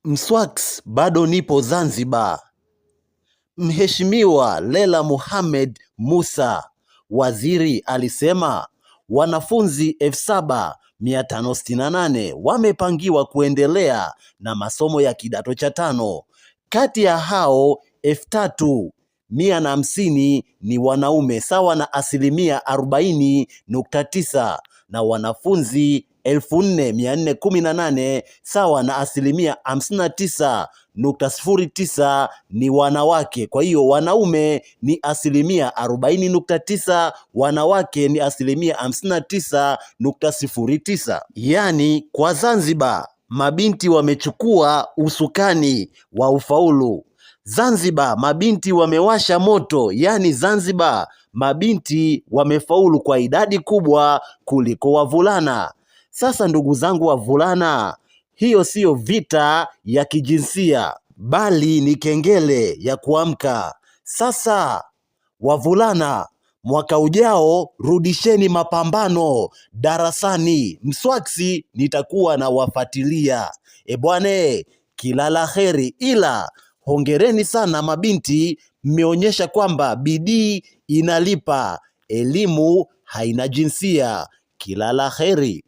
Mswaks bado nipo Zanzibar. Mheshimiwa Leila Mohamed Musa, waziri, alisema wanafunzi 7568 wamepangiwa kuendelea na masomo ya kidato cha 5. Kati ya hao 3150 ni wanaume sawa na 40.9 na wanafunzi 4418 sawa na 59.09 ni wanawake. Kwa hiyo wanaume ni 40.9, wanawake ni 59.09. Yaani kwa Zanzibar mabinti wamechukua usukani wa ufaulu. Zanzibar mabinti wamewasha moto, yani Zanzibar mabinti wamefaulu kwa idadi kubwa kuliko wavulana. Sasa ndugu zangu wavulana, hiyo siyo vita ya kijinsia, bali ni kengele ya kuamka. Sasa wavulana, mwaka ujao rudisheni mapambano darasani. Mswaksi nitakuwa na wafuatilia. Bwane, kila la heri, ila hongereni sana mabinti, mmeonyesha kwamba bidii inalipa. Elimu haina jinsia. Kila la heri.